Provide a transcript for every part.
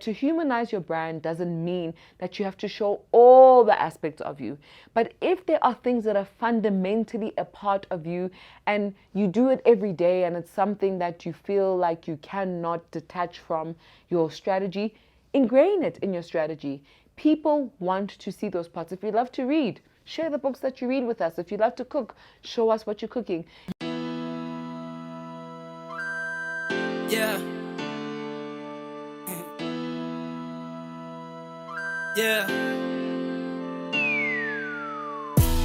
To humanize your brand doesn't mean that you have to show all the aspects of you. But if there are things that are fundamentally a part of you and you do it every day and it's something that you feel like you cannot detach from your strategy, ingrain it in your strategy. People want to see those parts. If you love to read, share the books that you read with us. If you love to cook, show us what you're cooking. Yeah. Yeah.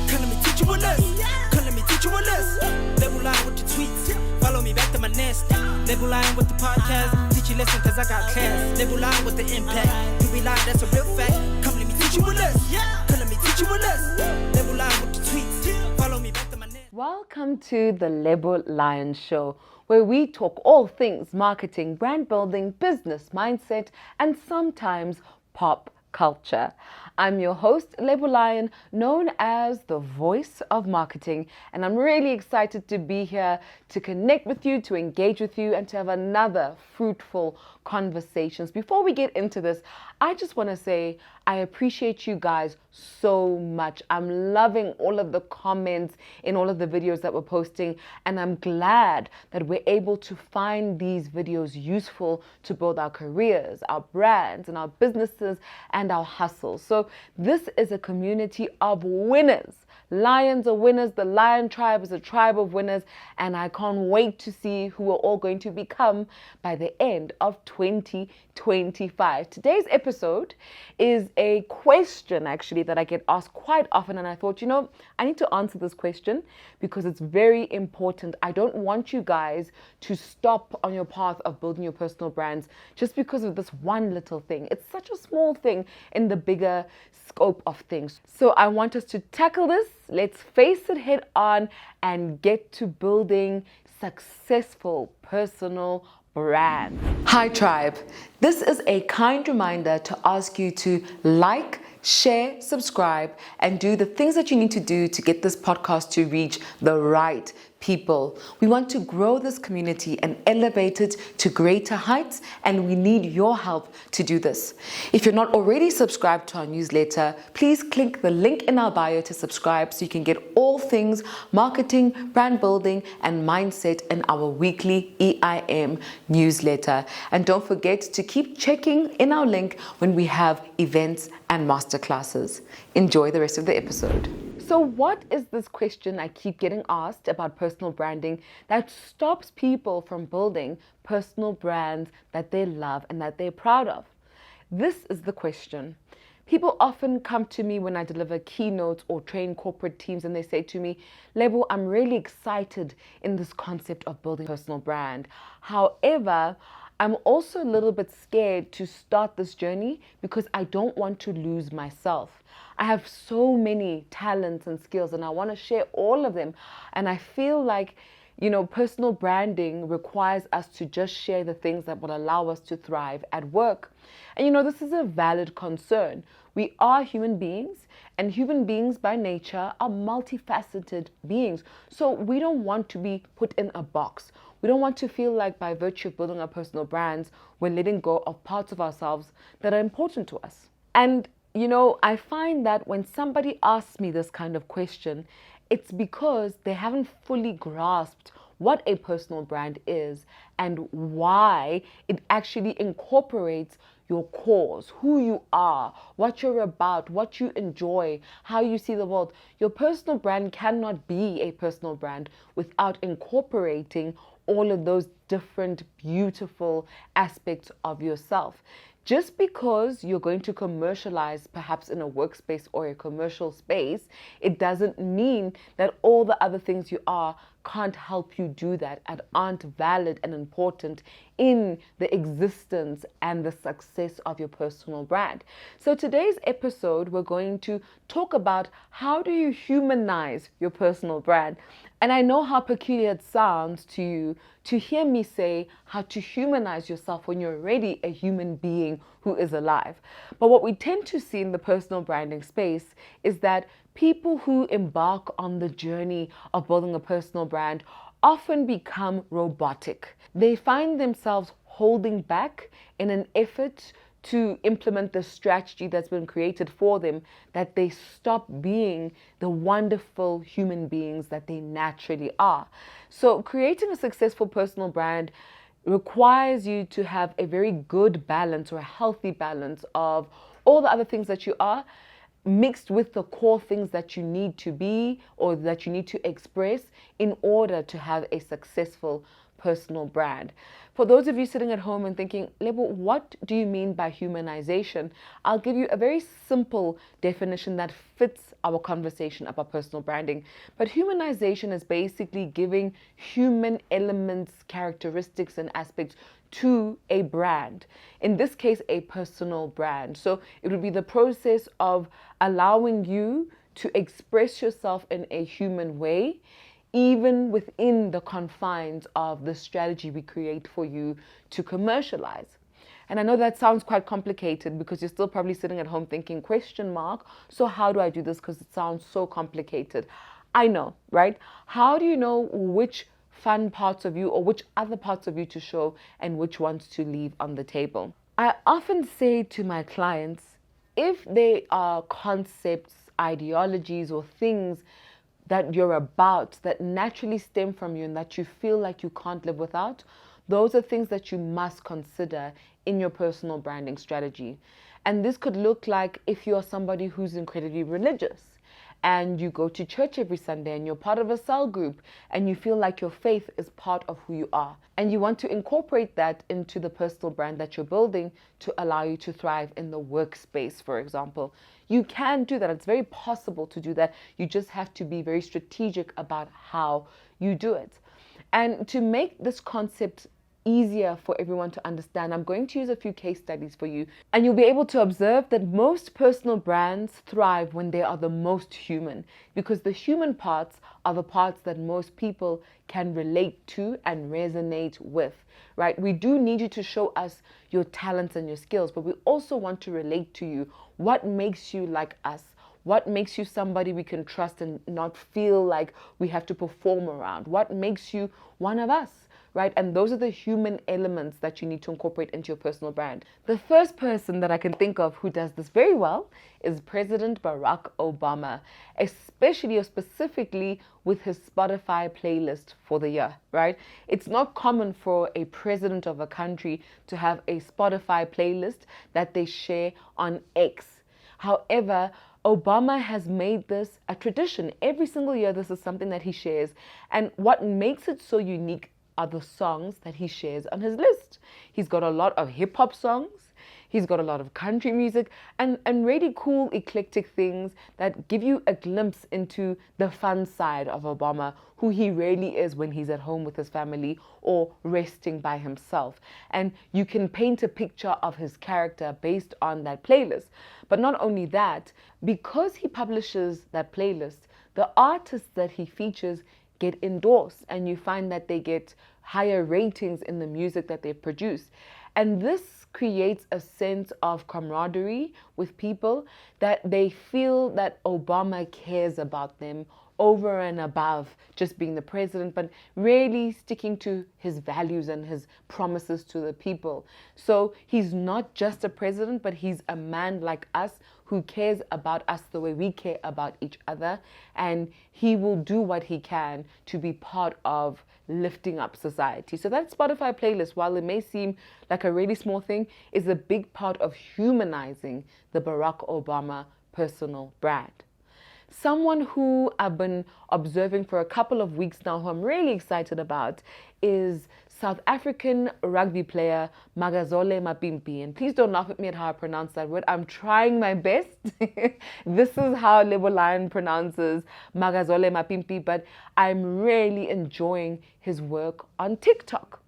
Come let me teach you a lesson. Come let me teach you a lesson. Label line with the tweets. Follow me back to my nest. Label line with the podcast. Teach you lesson cause I got class. Label line with the impact. You be lying, that's a real fact. Come let me teach you a lesson. Come let me teach you a lesson. Label line with the tweets. Follow me back to my nest. Welcome to the Label Lion Show, where we talk all things marketing, brand building, business mindset, and sometimes pop culture. I'm your host, Label Lion, known as the voice of marketing, and I'm really excited to be here to connect with you, to engage with you, and to have another fruitful conversations. Before we get into this, I just want to say I appreciate you guys so much. I'm loving all of the comments in all of the videos that we're posting, and I'm glad that we're able to find these videos useful to build our careers, our brands, and our businesses and our hustles. So this is a community of winners. Lions are winners. The Lion Tribe is a tribe of winners, and I can't wait to see who we're all going to become by the end of 2025. Today's episode is a question actually that I get asked quite often, and I thought, I need to answer this question because it's very important. I don't want you guys to stop on your path of building your personal brands just because of this one little thing. It's such a small thing in the bigger scope of things. So I want us to tackle this. Let's face it head on and get to building successful personal brands. Hi Tribe. This is a kind reminder to ask you to like, share, subscribe, and do the things that you need to do to get this podcast to reach the right people. We want to grow this community and elevate it to greater heights, and we need your help to do this. If you're not already subscribed to our newsletter, please click the link in our bio to subscribe so you can get all things marketing, brand building, and mindset in our weekly EIM newsletter. And don't forget to keep checking in our link when we have events and masterclasses. Enjoy the rest of the episode. So what is this question I keep getting asked about personal branding that stops people from building personal brands that they love and that they're proud of? This is the question. People often come to me when I deliver keynotes or train corporate teams, and they say to me, Lebo, I'm really excited in this concept of building a personal brand. However, I'm also a little bit scared to start this journey because I don't want to lose myself. I have so many talents and skills and I want to share all of them. And I feel like, personal branding requires us to just share the things that will allow us to thrive at work. And this is a valid concern. We are human beings, and human beings by nature are multifaceted beings. So we don't want to be put in a box. We don't want to feel like by virtue of building our personal brands, we're letting go of parts of ourselves that are important to us. And, I find that when somebody asks me this kind of question, it's because they haven't fully grasped what a personal brand is and why it actually incorporates your cause, who you are, what you're about, what you enjoy, how you see the world. Your personal brand cannot be a personal brand without incorporating all of those different beautiful aspects of yourself. Just because you're going to commercialize perhaps in a workspace or a commercial space, it doesn't mean that all the other things you are can't help you do that and aren't valid and important in the existence and the success of your personal brand. So today's episode, we're going to talk about how do you humanize your personal brand. And I know how peculiar it sounds to you to hear me say how to humanize yourself when you're already a human being who is alive. But what we tend to see in the personal branding space is that people who embark on the journey of building a personal brand often become robotic. They find themselves holding back in an effort to implement the strategy that's been created for them, that they stop being the wonderful human beings that they naturally are. So creating a successful personal brand requires you to have a very good balance, or a healthy balance, of all the other things that you are, mixed with the core things that you need to be, or that you need to express, in order to have a successful personal brand. For those of you sitting at home and thinking, Lebo, what do you mean by humanization? I'll give you a very simple definition that fits our conversation about personal branding. But humanization is basically giving human elements, characteristics, and aspects to a brand. In this case, a personal brand. So it would be the process of allowing you to express yourself in a human way, even within the confines of the strategy we create for you to commercialize. And I know that sounds quite complicated, because you're still probably sitting at home thinking, question mark, so how do I do this? Because it sounds so complicated. I know, right? How do you know which fun parts of you, or which other parts of you, to show and which ones to leave on the table? I often say to my clients, if they are concepts, ideologies, or things that you're about, that naturally stem from you and that you feel like you can't live without, those are things that you must consider in your personal branding strategy. And this could look like, if you're somebody who's incredibly religious and you go to church every Sunday and you're part of a cell group and you feel like your faith is part of who you are, and you want to incorporate that into the personal brand that you're building to allow you to thrive in the workspace, for example, you can do that. It's very possible to do that. You just have to be very strategic about how you do it. And to make this concept easier for everyone to understand, I'm going to use a few case studies for you, and you'll be able to observe that most personal brands thrive when they are the most human, because the human parts are the parts that most people can relate to and resonate with, right? We do need you to show us your talents and your skills, but we also want to relate to you. What makes you like us? What makes you somebody we can trust and not feel like we have to perform around? What makes you one of us? Right? And those are the human elements that you need to incorporate into your personal brand. The first person that I can think of who does this very well is President Barack Obama, especially or specifically with his Spotify playlist for the year, right? It's not common for a president of a country to have a Spotify playlist that they share on X. However, Obama has made this a tradition. Every single year, this is something that he shares. And what makes it so unique are the songs that he shares on his list. He's got a lot of hip hop songs. He's got a lot of country music and really cool, eclectic things that give you a glimpse into the fun side of Obama, who he really is when he's at home with his family or resting by himself. And you can paint a picture of his character based on that playlist. But not only that, because he publishes that playlist, the artists that he features get endorsed, and you find that they get higher ratings in the music that they produce. And this creates a sense of camaraderie with people, that they feel that Obama cares about them over and above just being the president, but really sticking to his values and his promises to the people. So he's not just a president, but he's a man like us who cares about us the way we care about each other. And he will do what he can to be part of lifting up society. So that Spotify playlist, while it may seem like a really small thing, is a big part of humanizing the Barack Obama personal brand. Someone who I've been observing for a couple of weeks now, who I'm really excited about, is South African rugby player Magz Mhimpi. And please don't laugh at me at how I pronounce that word. I'm trying my best. This is how Lebo Lion pronounces Magz Mhimpi, but I'm really enjoying his work on TikTok.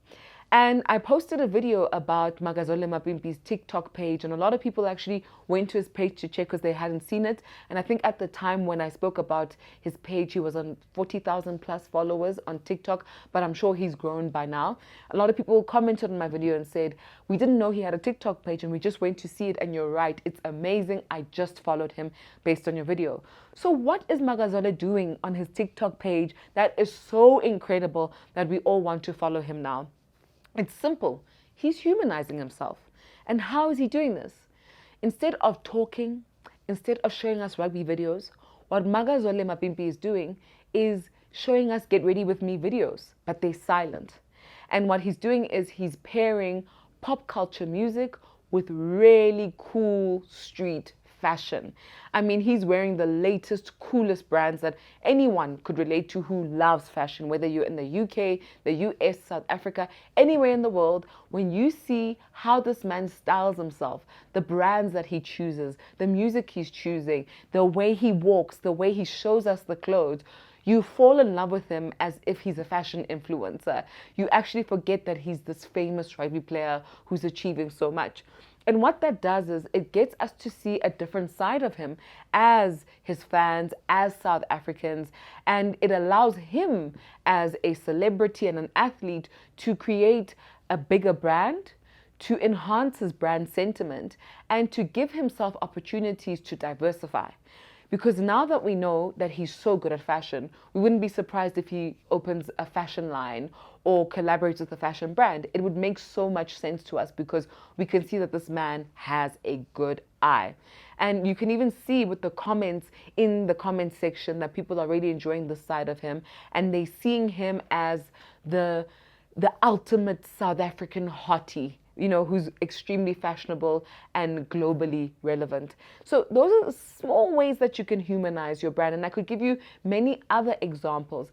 And I posted a video about Magz Mhimpi's TikTok page, and a lot of people actually went to his page to check because they hadn't seen it. And I think at the time when I spoke about his page, he was on 40,000 plus followers on TikTok, but I'm sure he's grown by now. A lot of people commented on my video and said, we didn't know he had a TikTok page and we just went to see it, and you're right, it's amazing. I just followed him based on your video. So what is Magz doing on his TikTok page that is so incredible that we all want to follow him now? It's simple. He's humanizing himself. And how is he doing this? Instead of talking, instead of showing us rugby videos, what Magz Mhimpi is doing is showing us get ready with me videos, but they're silent. And what he's doing is he's pairing pop culture music with really cool street fashion. I mean, he's wearing the latest, coolest brands that anyone could relate to who loves fashion, whether you're in the UK, the US, South Africa, anywhere in the world. When you see how this man styles himself, the brands that he chooses, the music he's choosing, the way he walks, the way he shows us the clothes, you fall in love with him as if he's a fashion influencer. You actually forget that he's this famous rugby player who's achieving so much. And what that does is it gets us to see a different side of him as his fans, as South Africans, and it allows him as a celebrity and an athlete to create a bigger brand, to enhance his brand sentiment, and to give himself opportunities to diversify. Because now that we know that he's so good at fashion, we wouldn't be surprised if he opens a fashion line or collaborates with a fashion brand. It would make so much sense to us because we can see that this man has a good eye. And you can even see with the comments in the comment section that people are really enjoying this side of him, and they're seeing him as the ultimate South African hottie, you know, who's extremely fashionable and globally relevant. So those are the small ways that you can humanize your brand. And I could give you many other examples.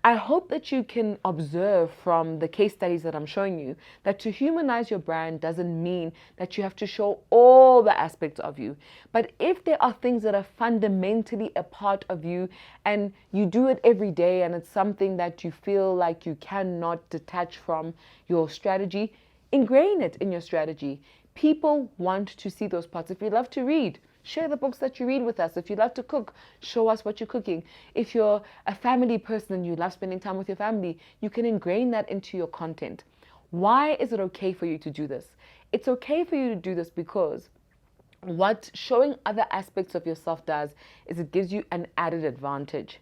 I hope that you can observe from the case studies that I'm showing you that to humanize your brand doesn't mean that you have to show all the aspects of you. But if there are things that are fundamentally a part of you and you do it every day and it's something that you feel like you cannot detach from your strategy, ingrain it in your strategy. People want to see those parts. If you love to read, share the books that you read with us. If you love to cook, show us what you're cooking. If you're a family person and you love spending time with your family, you can ingrain that into your content. Why is it okay for you to do this? It's okay for you to do this because what showing other aspects of yourself does is it gives you an added advantage.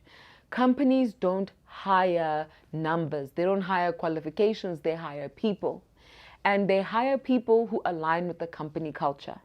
Companies don't hire numbers. They don't hire qualifications. They hire people. And they hire people who align with the company culture.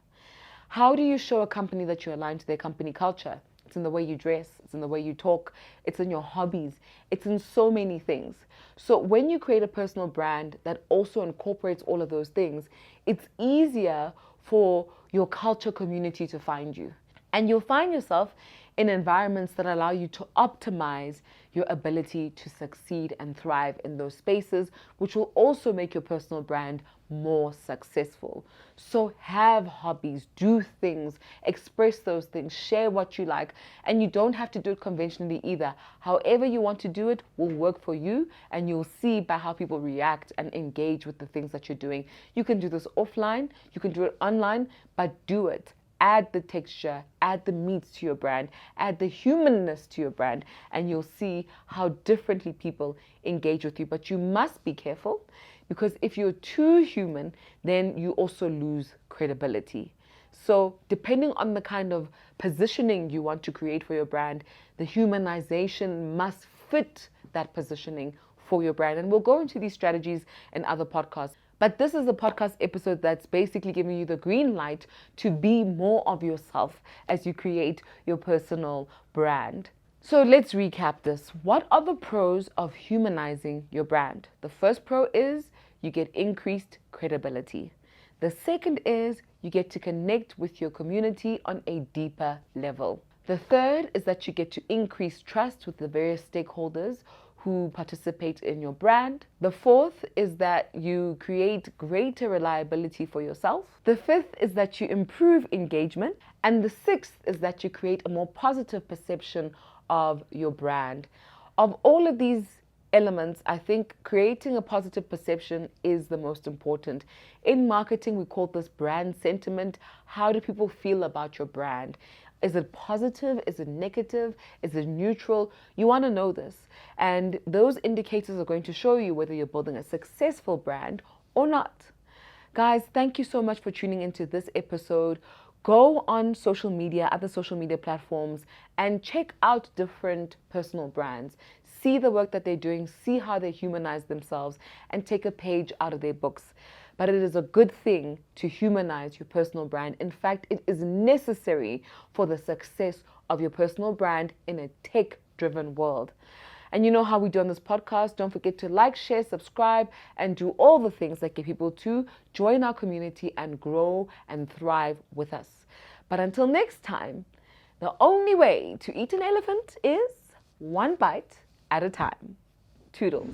How do you show a company that you align to their company culture? It's in the way you dress, it's in the way you talk, it's in your hobbies, it's in so many things. So when you create a personal brand that also incorporates all of those things, it's easier for your culture community to find you. And you'll find yourself in environments that allow you to optimize your ability to succeed and thrive in those spaces, which will also make your personal brand more successful. So have hobbies, do things, express those things, share what you like, and you don't have to do it conventionally either. However you want to do it will work for you, and you'll see by how people react and engage with the things that you're doing. You can do this offline, you can do it online, but do it. Add the texture, add the meat to your brand, add the humanness to your brand, and you'll see how differently people engage with you. But you must be careful, because if you're too human, then you also lose credibility. So depending on the kind of positioning you want to create for your brand, the humanization must fit that positioning for your brand. And we'll go into these strategies in other podcasts. But this is a podcast episode that's basically giving you the green light to be more of yourself as you create your personal brand. So let's recap this. What are the pros of humanizing your brand? The first pro is you get increased credibility. The second is you get to connect with your community on a deeper level. The third is that you get to increase trust with the various stakeholders who participate in your brand. The fourth is that you create greater reliability for yourself. The fifth is that you improve engagement. And the sixth is that you create a more positive perception of your brand. Of all of these elements, I think creating a positive perception is the most important. In marketing, we call this brand sentiment. How do people feel about your brand? Is it positive? Is it negative? Is it neutral? You want to know this. And those indicators are going to show you whether you're building a successful brand or not. Guys, thank you so much for tuning into this episode. Go on social media, other social media platforms, and check out different personal brands. See the work that they're doing, see how they humanize themselves, and take a page out of their books. but it is a good thing to humanize your personal brand. In fact, it is necessary for the success of your personal brand in a tech-driven world. And you know how we do on this podcast. Don't forget to like, share, subscribe, and do all the things that get people to join our community and grow and thrive with us. But until next time, the only way to eat an elephant is one bite at a time. Toodles.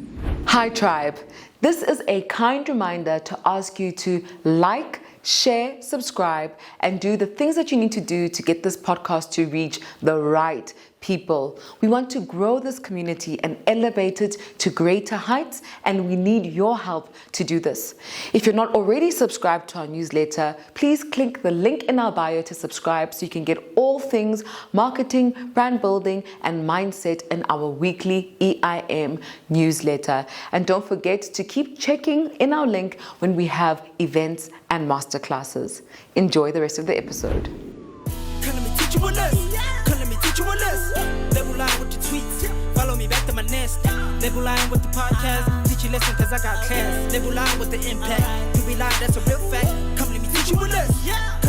Hi tribe. This is a kind reminder to ask you to like, share, subscribe, and do the things that you need to do to get this podcast to reach the right people. We want to grow this community and elevate it to greater heights, and we need your help to do this. If you're not already subscribed to our newsletter, please click the link in our bio to subscribe so you can get all things marketing, brand building, and mindset in our weekly EIM newsletter. And don't forget to keep checking in our link when we have events and masterclasses. Enjoy the rest of the episode. Label line with the tweets, follow me back to my nest. Label line with the podcast, teach you lesson cause I got class. Label line with the impact, you be lying, that's a real fact. Come let me teach you a lesson.